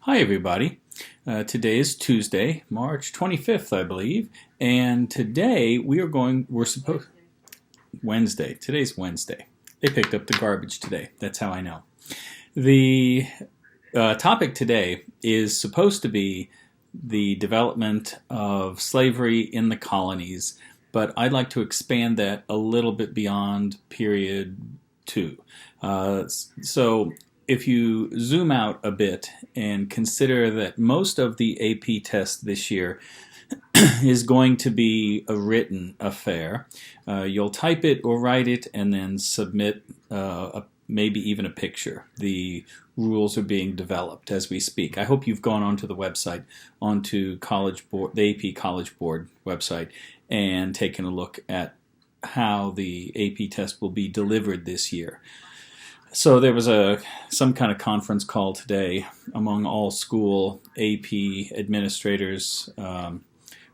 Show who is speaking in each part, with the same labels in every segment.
Speaker 1: Hi everybody. Today is Tuesday, March 25th, I believe, and today Wednesday. Today's Wednesday. They picked up the garbage today. That's how I know. The topic today is supposed to be the development of slavery in the colonies, but I'd like to expand that a little bit beyond period 2. So if you zoom out a bit and consider that most of the AP test this year is going to be a written affair, you'll type it or write it and then submit maybe even a picture. The rules are being developed as we speak. I hope you've gone onto the website, onto the AP College Board website, and taken a look at how the AP test will be delivered this year. So there was some kind of conference call today among all school AP administrators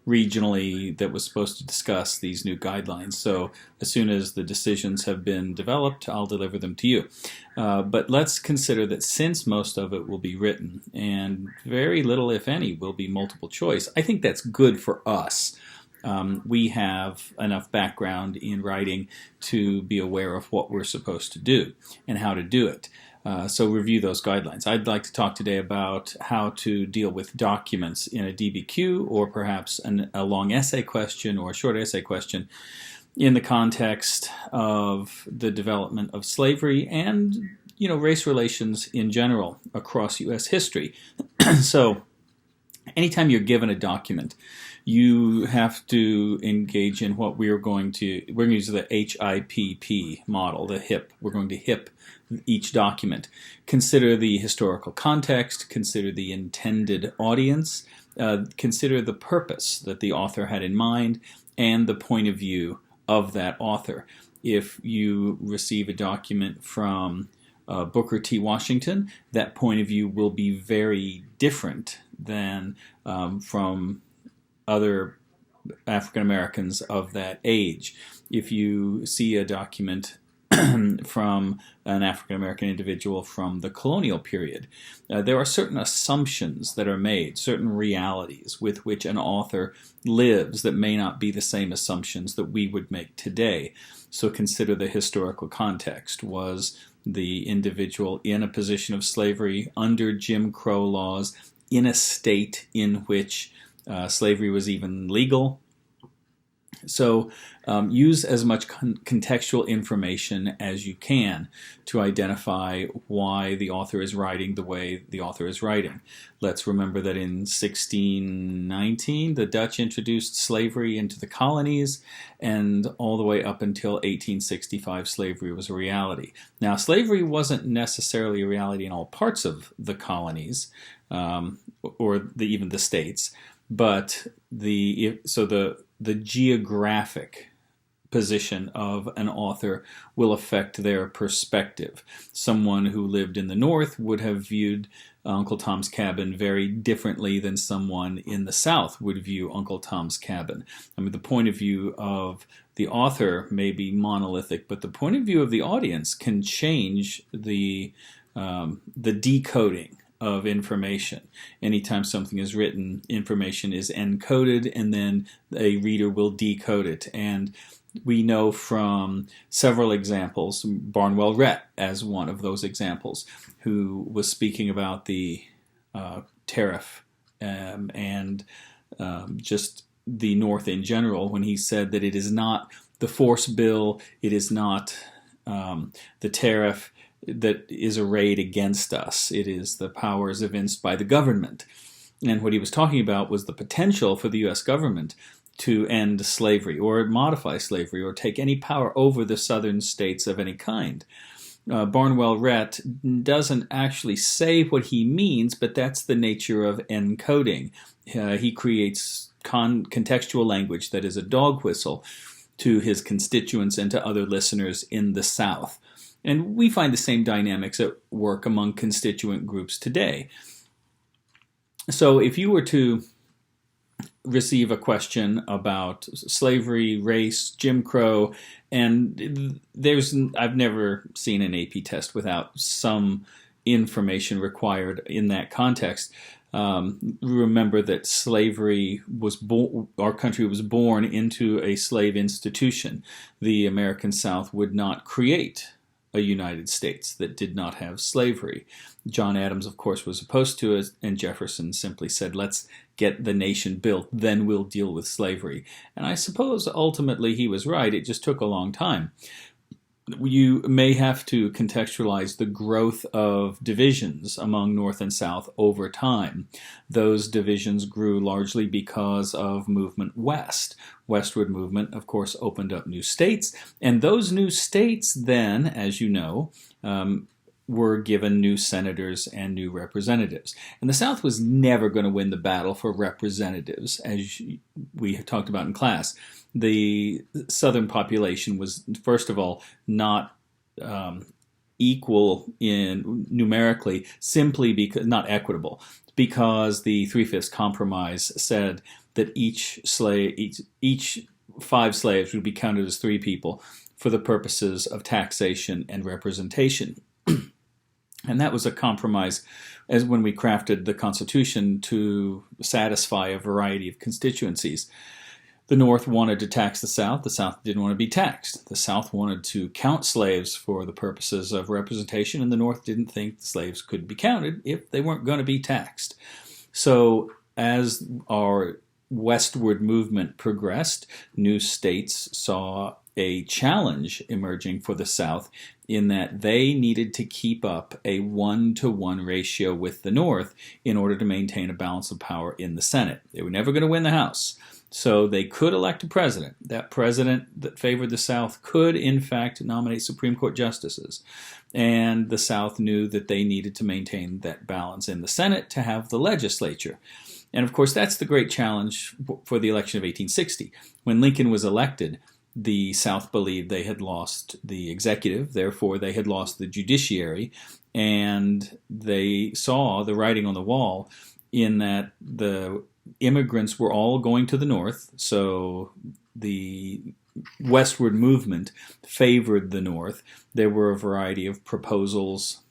Speaker 1: regionally that was supposed to discuss these new guidelines. So as soon as the decisions have been developed, I'll deliver them to you. But let's consider that since most of it will be written and very little, if any, will be multiple choice, I think that's good for us. We have enough background in writing to be aware of what we're supposed to do and how to do it. So review those guidelines. I'd like to talk today about how to deal with documents in a DBQ or perhaps a long essay question or a short essay question in the context of the development of slavery and, race relations in general across U.S. history. So anytime you're given a document, you have to engage in what we're going to use the HIPP model, the HIP. We're going to HIP each document. Consider the historical context, consider the intended audience, consider the purpose that the author had in mind, and the point of view of that author. If you receive a document from Booker T. Washington, that point of view will be very different than from other African Americans of that age. If you see a document from an African American individual from the colonial period, there are certain assumptions that are made, certain realities with which an author lives that may not be the same assumptions that we would make today. So consider the historical context. Was the individual in a position of slavery under Jim Crow laws in a state in which slavery was even legal? So use as much contextual information as you can to identify why the author is writing the way the author is writing. Let's remember that in 1619, the Dutch introduced slavery into the colonies, and all the way up until 1865, slavery was a reality. Now, slavery wasn't necessarily a reality in all parts of the colonies, or even the states, but the geographic position of an author will affect their perspective. Someone who lived in the North would have viewed Uncle Tom's Cabin very differently than someone in the South would view Uncle Tom's Cabin. I mean, the point of view of the author may be monolithic, but the point of view of the audience can change the decoding of information. Anytime something is written, information is encoded, and then a reader will decode it. And we know from several examples, Barnwell Rhett as one of those examples, who was speaking about the tariff and just the North in general, when he said that it is not the force bill, it is not the tariff that is arrayed against us. It is the powers evinced by the government. And what he was talking about was the potential for the U.S. government to end slavery or modify slavery or take any power over the southern states of any kind. Barnwell Rhett doesn't actually say what he means, but that's the nature of encoding. He creates contextual language that is a dog whistle to his constituents and to other listeners in the South. And we find the same dynamics at work among constituent groups today. So if you were to receive a question about slavery, race, Jim Crow, and I've never seen an AP test without some information required in that context. Remember that slavery was our country was born into a slave institution. The American South would not create a United States that did not have slavery. John Adams, of course, was opposed to it, and Jefferson simply said, let's get the nation built, then we'll deal with slavery. And I suppose ultimately he was right. It just took a long time. You may have to contextualize the growth of divisions among North and South over time. Those divisions grew largely because of movement west. Westward movement, of course, opened up new states, and those new states then, as you know, were given new senators and new representatives. And the South was never going to win the battle for representatives, as we have talked about in class. The Southern population was, first of all, not equal in numerically, simply because not equitable, because the 3/5 Compromise said that each 5 slaves would be counted as 3 people for the purposes of taxation and representation. And that was a compromise as when we crafted the Constitution to satisfy a variety of constituencies. The North wanted to tax the South didn't want to be taxed. The South wanted to count slaves for the purposes of representation, and the North didn't think slaves could be counted if they weren't going to be taxed. So as our westward movement progressed, new states saw a challenge emerging for the South in that they needed to keep up a 1-to-1 ratio with the North in order to maintain a balance of power in the Senate. They were never going to win the House. So they could elect a president. That president that favored the South could, in fact, nominate Supreme Court justices. And the South knew that they needed to maintain that balance in the Senate to have the legislature. And of course, that's the great challenge for the election of 1860. When Lincoln was elected, the South believed they had lost the executive, therefore they had lost the judiciary, and they saw the writing on the wall in that the immigrants were all going to the North, so the westward movement favored the North. There were a variety of proposals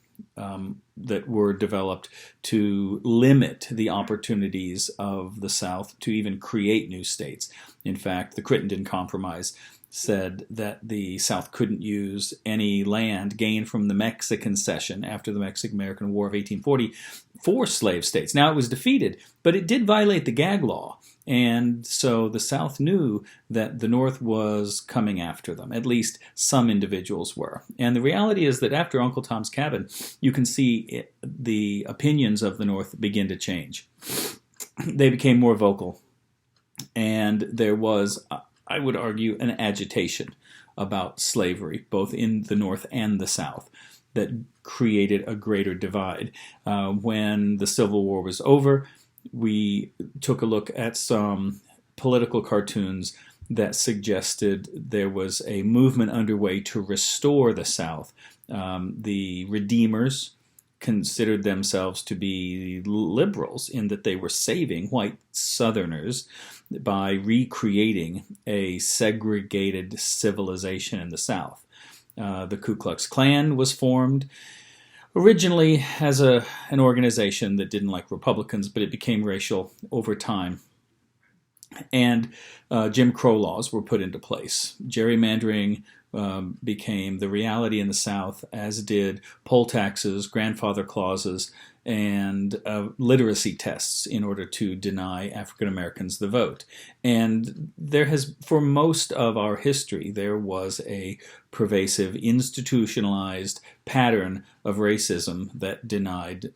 Speaker 1: that were developed to limit the opportunities of the South to even create new states. In fact, the Crittenden Compromise said that the South couldn't use any land gained from the Mexican cession after the Mexican-American War of 1840 for slave states. Now, it was defeated, but it did violate the gag law. And so the South knew that the North was coming after them. At least some individuals were. And the reality is that after Uncle Tom's Cabin, you can see the opinions of the North begin to change. They became more vocal. And there was, I would argue, an agitation about slavery, both in the North and the South, that created a greater divide. When the Civil War was over, we took a look at some political cartoons that suggested there was a movement underway to restore the South. The Redeemers considered themselves to be liberals in that they were saving white Southerners by recreating a segregated civilization in the South. The Ku Klux Klan was formed originally as an organization that didn't like Republicans, but it became racial over time. And Jim Crow laws were put into place. Gerrymandering became the reality in the South, as did poll taxes, grandfather clauses, and literacy tests in order to deny African Americans the vote. And there has, for most of our history, there was a pervasive, institutionalized pattern of racism that denied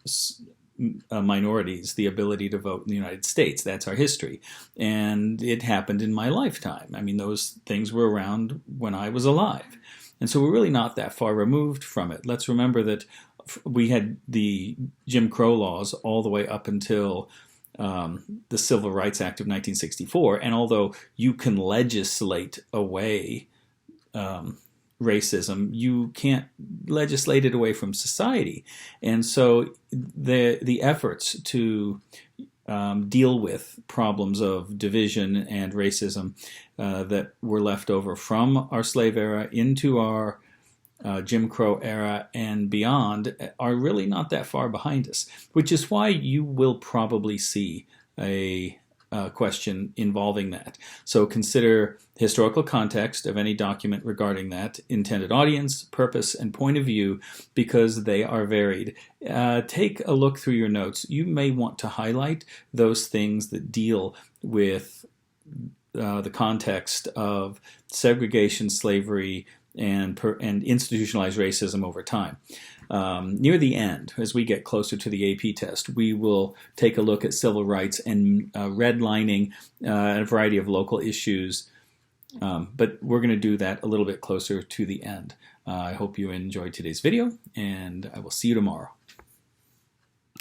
Speaker 1: minorities the ability to vote in the United States. That's our history. And it happened in my lifetime. I mean, those things were around when I was alive. And so we're really not that far removed from it. Let's remember that we had the Jim Crow laws all the way up until the Civil Rights Act of 1964. And although you can legislate away racism, you can't legislate it away from society. And so the efforts to deal with problems of division and racism that were left over from our slave era into our Jim Crow era and beyond are really not that far behind us, which is why you will probably see a question involving that. So consider historical context of any document regarding that, intended audience, purpose, and point of view, because they are varied. Take a look through your notes. You may want to highlight those things that deal with the context of segregation, slavery, and institutionalized racism over time. Near the end, as we get closer to the AP test, we will take a look at civil rights and redlining and a variety of local issues, but we're going to do that a little bit closer to the end. I hope you enjoyed today's video, and I will see you tomorrow.